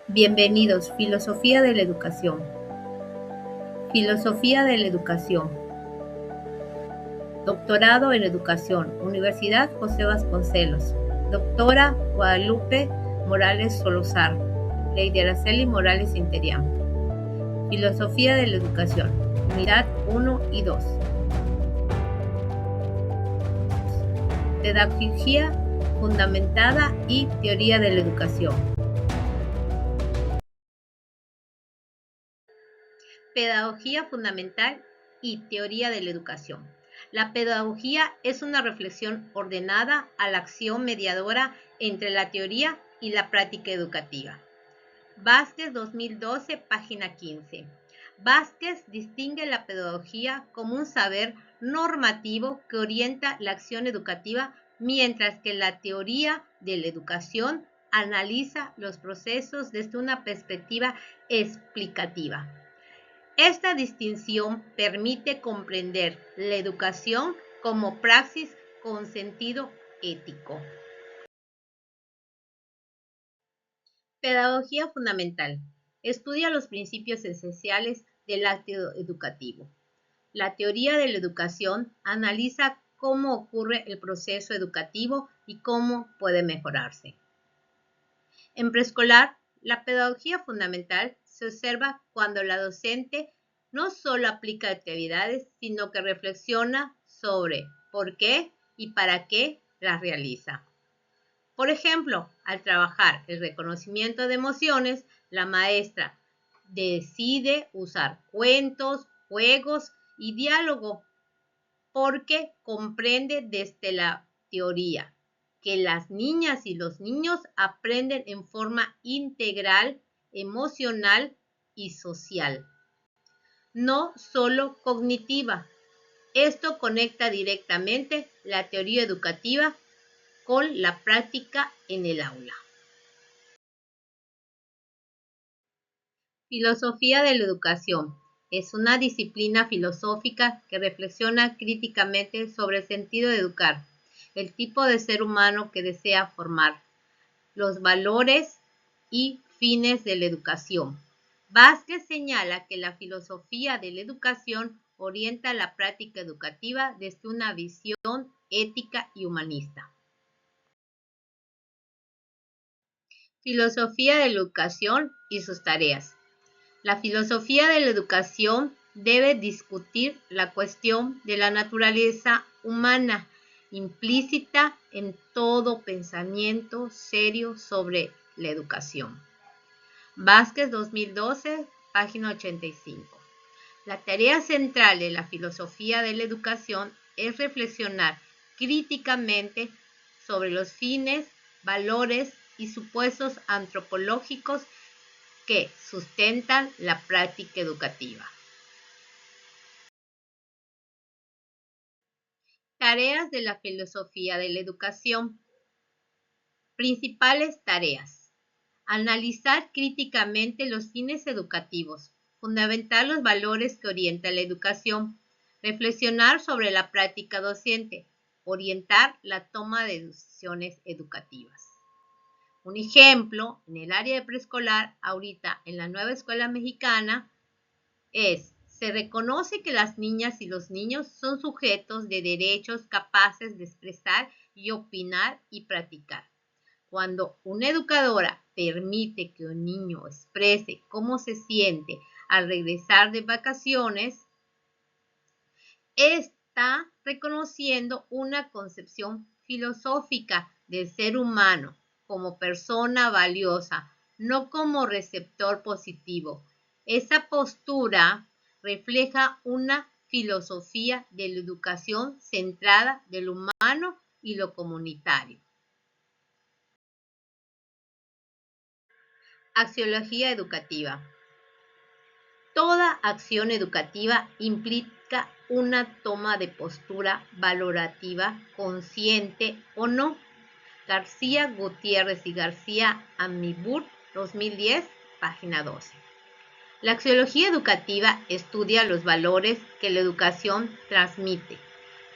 Bienvenidos, Filosofía de la Educación. Filosofía de la Educación. Doctorado en Educación, Universidad José Vasconcelos. Doctora Guadalupe Morales Solórzar. Lady Araceli Morales Interián. Filosofía de la Educación, Unidad 1 y 2. Pedagogía fundamentada y teoría de la educación. Pedagogía fundamental y teoría de la educación. La pedagogía es una reflexión ordenada a la acción mediadora entre la teoría y la práctica educativa. Vázquez 2012, página 15. Vázquez distingue la pedagogía como un saber normativo que orienta la acción educativa, mientras que la teoría de la educación analiza los procesos desde una perspectiva explicativa. Esta distinción permite comprender la educación como praxis con sentido ético. Pedagogía fundamental. Estudia los principios esenciales del acto educativo. La teoría de la educación analiza cómo ocurre el proceso educativo y cómo puede mejorarse. En preescolar, la pedagogía fundamental se observa cuando la docente no solo aplica actividades, sino que reflexiona sobre por qué y para qué las realiza. Por ejemplo, al trabajar el reconocimiento de emociones, la maestra decide usar cuentos, juegos y diálogo porque comprende desde la teoría que las niñas y los niños aprenden en forma integral, emocional y social, no solo cognitiva. Esto conecta directamente la teoría educativa con la práctica en el aula. Filosofía de la educación. Es una disciplina filosófica que reflexiona críticamente sobre el sentido de educar, el tipo de ser humano que desea formar, los valores y fines de la educación. Vázquez señala que la filosofía de la educación orienta la práctica educativa desde una visión ética y humanista. Filosofía de la educación y sus tareas. La filosofía de la educación debe discutir la cuestión de la naturaleza humana implícita en todo pensamiento serio sobre la educación. Vázquez 2012, página 85. La tarea central de la filosofía de la educación es reflexionar críticamente sobre los fines, valores y supuestos antropológicos que sustentan la práctica educativa. Tareas de la filosofía de la educación. Principales tareas. Analizar críticamente los fines educativos, fundamentar los valores que orientan la educación, reflexionar sobre la práctica docente, orientar la toma de decisiones educativas. Un ejemplo, en el área de preescolar, ahorita en la nueva escuela mexicana, se reconoce que las niñas y los niños son sujetos de derechos capaces de expresar y opinar y practicar. Cuando una educadora permite que un niño exprese cómo se siente al regresar de vacaciones, está reconociendo una concepción filosófica del ser humano como persona valiosa, no como receptor positivo. Esa postura refleja una filosofía de la educación centrada en lo humano y lo comunitario. Axiología educativa. Toda acción educativa implica una toma de postura valorativa, consciente o no. García Gutiérrez y García Amibur, 2010, página 12. La axiología educativa estudia los valores que la educación transmite.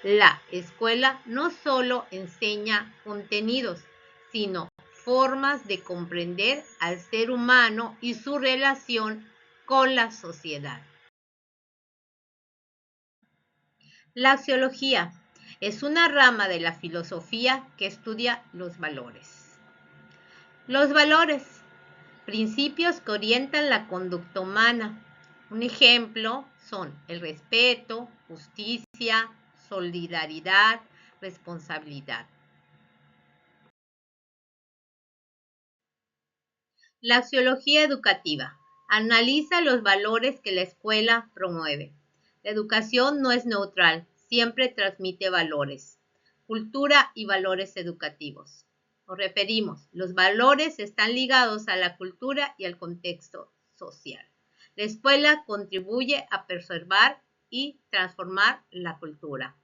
La escuela no solo enseña contenidos, sino formas de comprender al ser humano y su relación con la sociedad. La axiología es una rama de la filosofía que estudia los valores. Los valores, principios que orientan la conducta humana. Un ejemplo son el respeto, justicia, solidaridad, responsabilidad. La axiología educativa analiza los valores que la escuela promueve. La educación no es neutral, siempre transmite valores. Cultura y valores educativos. Nos referimos, los valores están ligados a la cultura y al contexto social. La escuela contribuye a preservar y transformar la cultura.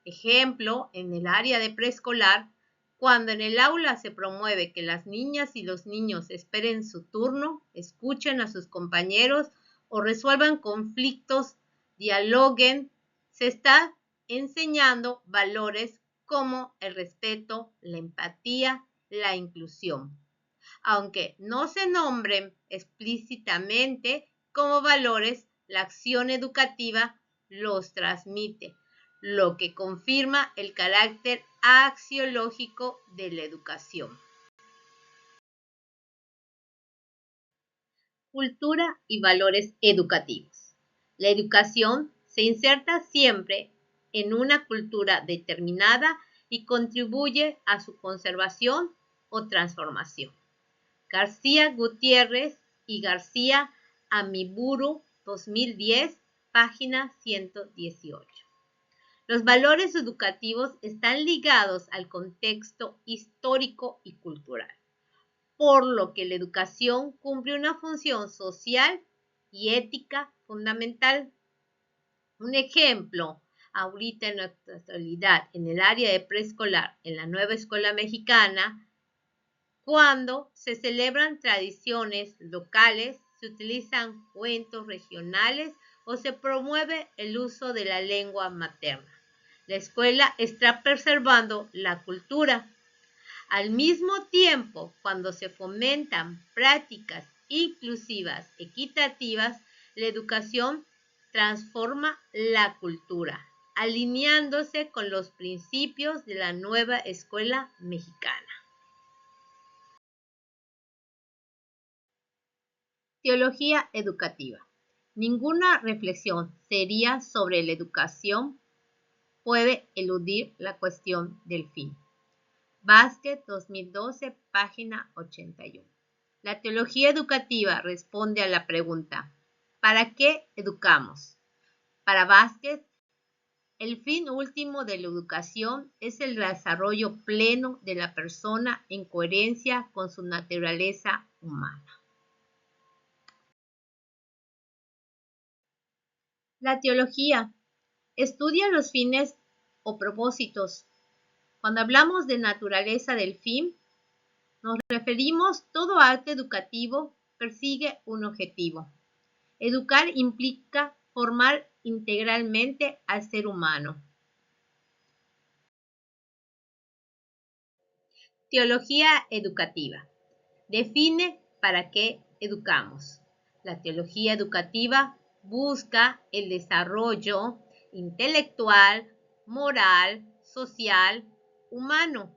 Ejemplo, en el área de preescolar, cuando en el aula se promueve que las niñas y los niños esperen su turno, escuchen a sus compañeros o resuelvan conflictos, dialoguen, se está enseñando valores como el respeto, la empatía, la inclusión, aunque no se nombren explícitamente como valores, la acción educativa los transmite, lo que confirma el carácter axiológico de la educación. Cultura y valores educativos. La educación se inserta siempre en una cultura determinada y contribuye a su conservación o transformación. García Gutiérrez y García Amiburu, 2010, página 118. Los valores educativos están ligados al contexto histórico y cultural, por lo que la educación cumple una función social y ética fundamental. Un ejemplo, ahorita en nuestra actualidad, en el área de preescolar, en la nueva escuela mexicana, cuando se celebran tradiciones locales, se utilizan cuentos regionales o se promueve el uso de la lengua materna. La escuela está preservando la cultura. Al mismo tiempo, cuando se fomentan prácticas inclusivas, equitativas, la educación transforma la cultura, alineándose con los principios de la nueva escuela mexicana. Teología educativa. Ninguna reflexión seria sobre la educación puede eludir la cuestión del fin. Vázquez, 2012, página 81. La teología educativa responde a la pregunta, ¿para qué educamos? Para Vázquez, el fin último de la educación es el desarrollo pleno de la persona en coherencia con su naturaleza humana. La teología estudia los fines o propósitos. Cuando hablamos de naturaleza del fin, nos referimos todo acto educativo persigue un objetivo. Educar implica formar integralmente al ser humano. Teología educativa. Define para qué educamos. La teología educativa busca el desarrollo intelectual, moral, social, humano.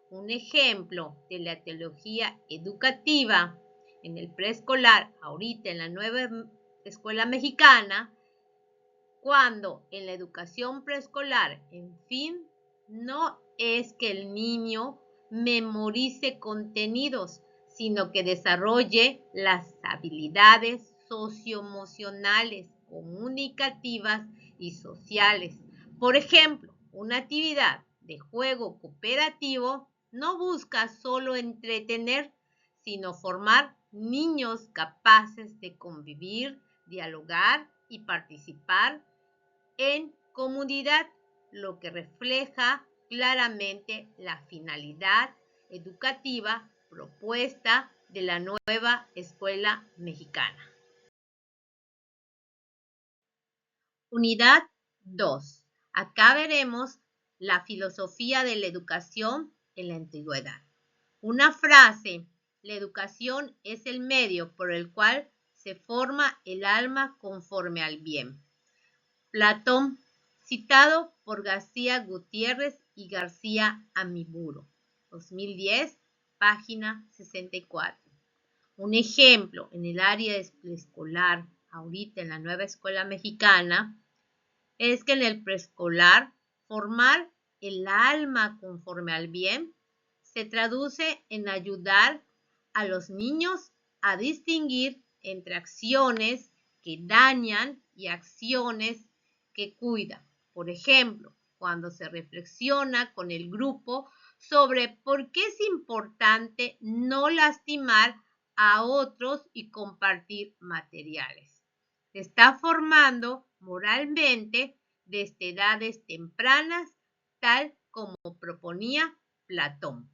Un ejemplo de la teología educativa en el preescolar, ahorita en la nueva escuela mexicana, cuando en la educación preescolar, en fin, no es que el niño memorice contenidos, sino que desarrolle las habilidades socioemocionales, comunicativas y sociales. Por ejemplo, una actividad de juego cooperativo no busca solo entretener, sino formar niños capaces de convivir, dialogar y participar en comunidad, lo que refleja claramente la finalidad educativa propuesta de la nueva escuela mexicana. Unidad 2. Acá veremos la filosofía de la educación en la antigüedad. Una frase: la educación es el medio por el cual se forma el alma conforme al bien. Platón, citado por García Gutiérrez y García Amiburo, 2010, página 64. Un ejemplo en el área escolar, ahorita en la nueva escuela mexicana, es que en el preescolar formar el alma conforme al bien se traduce en ayudar a los niños a distinguir entre acciones que dañan y acciones que cuidan. Por ejemplo, cuando se reflexiona con el grupo sobre por qué es importante no lastimar a otros y compartir materiales. Se está formando moralmente desde edades tempranas, tal como proponía Platón.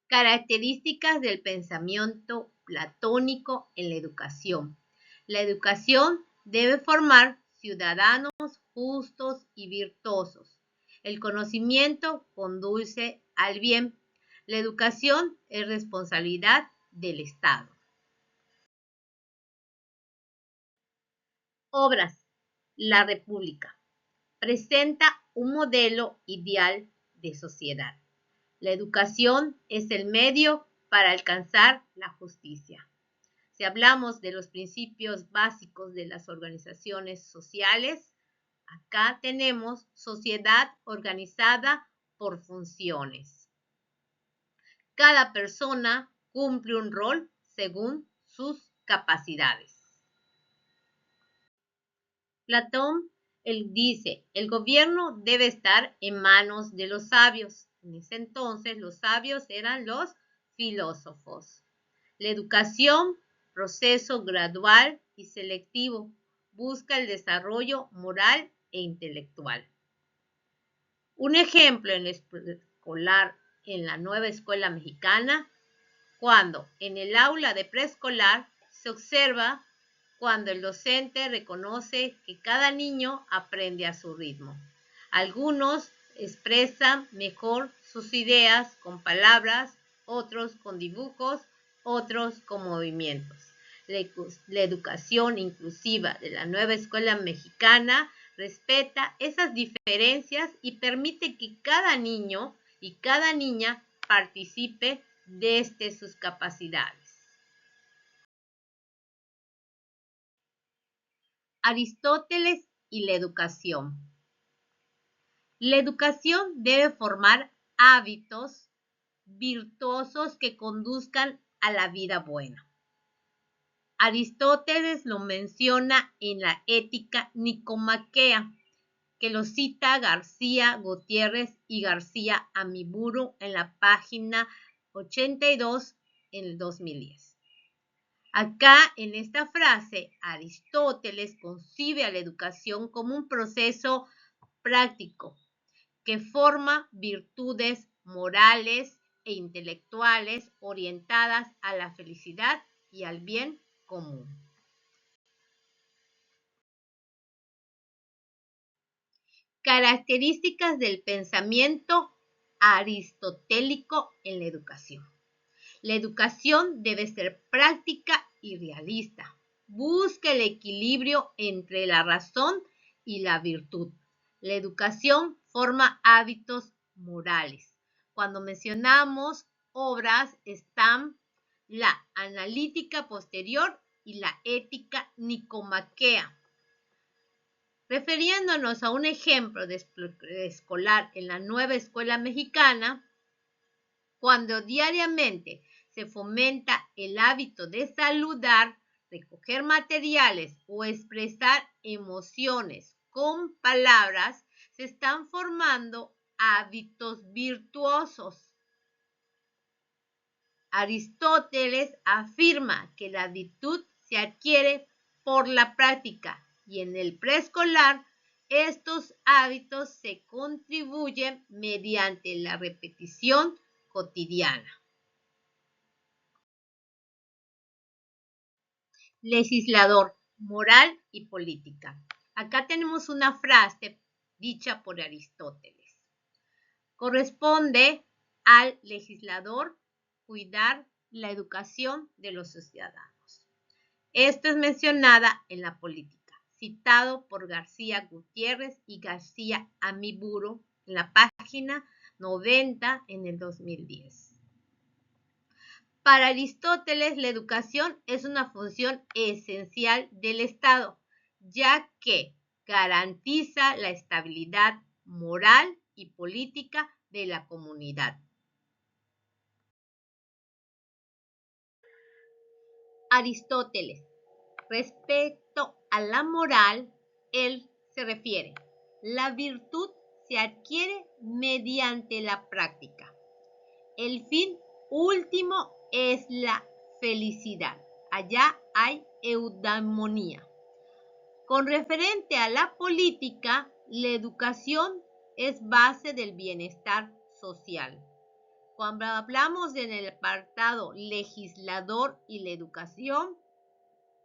Características del pensamiento platónico en la educación. La educación debe formar ciudadanos justos y virtuosos. El conocimiento conduce al bien. La educación es responsabilidad del Estado. Obras. La República. Presenta un modelo ideal de sociedad. La educación es el medio para alcanzar la justicia. Si hablamos de los principios básicos de las organizaciones sociales, acá tenemos sociedad organizada por funciones. Cada persona cumple un rol según sus capacidades. Platón dice, el gobierno debe estar en manos de los sabios. En ese entonces los sabios eran los filósofos. La educación, proceso gradual y selectivo, busca el desarrollo moral e intelectual. Un ejemplo en escolar en la nueva escuela mexicana, cuando en el aula de preescolar se observa cuando el docente reconoce que cada niño aprende a su ritmo. Algunos expresan mejor sus ideas con palabras, otros con dibujos, otros con movimientos. La educación inclusiva de la nueva escuela mexicana respeta esas diferencias y permite que cada niño y cada niña participe desde sus capacidades. Aristóteles y la educación. La educación debe formar hábitos virtuosos que conduzcan a la vida buena. Aristóteles lo menciona en la Ética Nicomaquea, que lo cita García Gutiérrez y García Amiburo en la página 82 en el 2010. Acá, en esta frase, Aristóteles concibe a la educación como un proceso práctico que forma virtudes morales e intelectuales orientadas a la felicidad y al bien común. Características del pensamiento aristotélico en la educación. La educación debe ser práctica y realista. Busca el equilibrio entre la razón y la virtud. La educación forma hábitos morales. Cuando mencionamos obras están la analítica posterior y la ética nicomaquea. Refiriéndonos a un ejemplo de escolar en la nueva escuela mexicana, cuando diariamente se fomenta el hábito de saludar, recoger materiales o expresar emociones con palabras, se están formando hábitos virtuosos. Aristóteles afirma que la virtud se adquiere por la práctica y en el preescolar estos hábitos se contribuyen mediante la repetición cotidiana. Legislador, moral y política. Acá tenemos una frase dicha por Aristóteles. Corresponde al legislador cuidar la educación de los ciudadanos. Esto es mencionada en la política, citado por García Gutiérrez y García Amiburo en la página 90 en el 2010. Para Aristóteles, la educación es una función esencial del Estado, ya que garantiza la estabilidad moral y política de la comunidad. Aristóteles, respecto a la moral, él se refiere: la virtud se adquiere mediante la práctica. El fin último es la felicidad. Allá hay eudamonía. Con referente a la política, la educación es base del bienestar social. Cuando hablamos en el apartado legislador y la educación,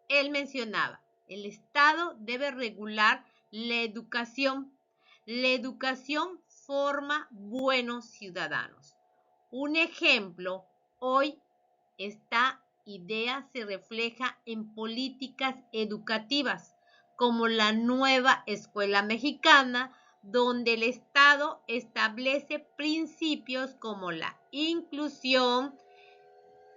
él mencionaba: el Estado debe regular la educación. La educación forma buenos ciudadanos. Un ejemplo, hoy esta idea se refleja en políticas educativas, como la nueva escuela mexicana, donde el Estado establece principios como la inclusión,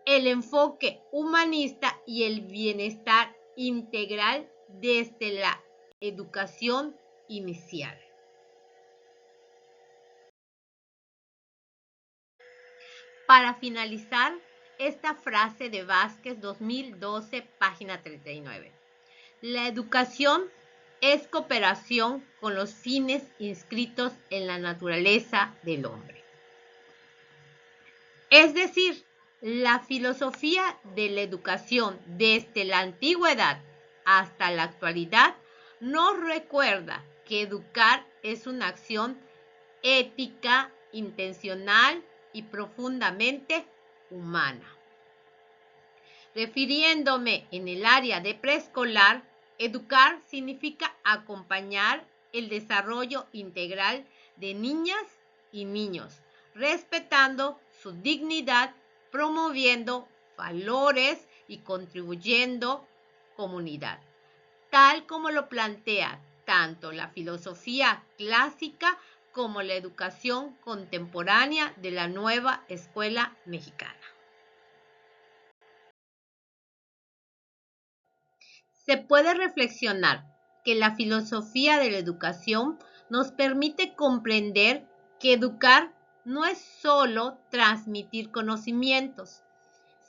el enfoque humanista y el bienestar integral desde la educación inicial. Para finalizar, esta frase de Vázquez, 2012, página 39. La educación es cooperación con los fines inscritos en la naturaleza del hombre. Es decir, la filosofía de la educación desde la antigüedad hasta la actualidad nos recuerda que educar es una acción ética, intencional y profundamente humana. Refiriéndome en el área de preescolar, educar significa acompañar el desarrollo integral de niñas y niños, respetando su dignidad, promoviendo valores y contribuyendo comunidad, tal como lo plantea tanto la filosofía clásica como la educación contemporánea de la nueva escuela mexicana. Se puede reflexionar que la filosofía de la educación nos permite comprender que educar no es solo transmitir conocimientos,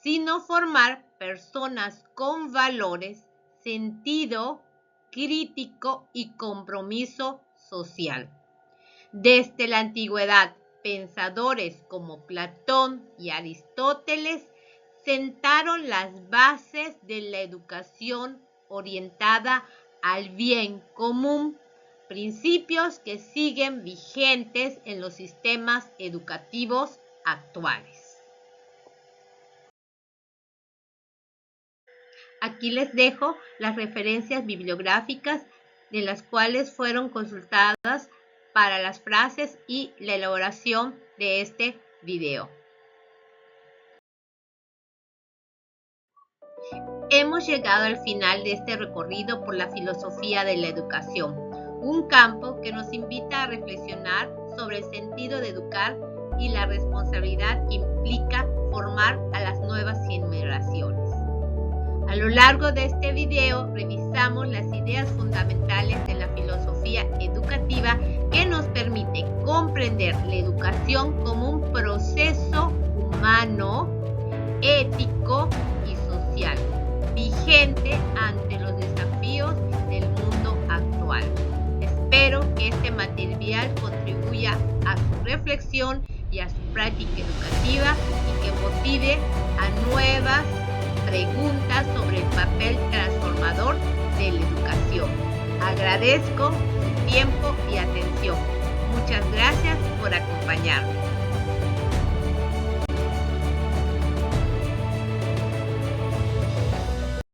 sino formar personas con valores, sentido crítico y compromiso social. Desde la antigüedad, pensadores como Platón y Aristóteles sentaron las bases de la educación orientada al bien común, principios que siguen vigentes en los sistemas educativos actuales. Aquí les dejo las referencias bibliográficas de las cuales fueron consultadas para las frases y la elaboración de este video. Hemos llegado al final de este recorrido por la filosofía de la educación, un campo que nos invita a reflexionar sobre el sentido de educar y la responsabilidad que implica formar a las nuevas generaciones. A lo largo de este video revisamos las ideas fundamentales de la filosofía educativa que nos permite comprender la educación como un proceso humano, ético y social, vigente ante los desafíos del mundo actual. Espero que este material contribuya a su reflexión y a su práctica educativa y que motive a nuevas preguntas sobre el papel transformador de la educación. Agradezco su tiempo y atención. Muchas gracias por acompañarme.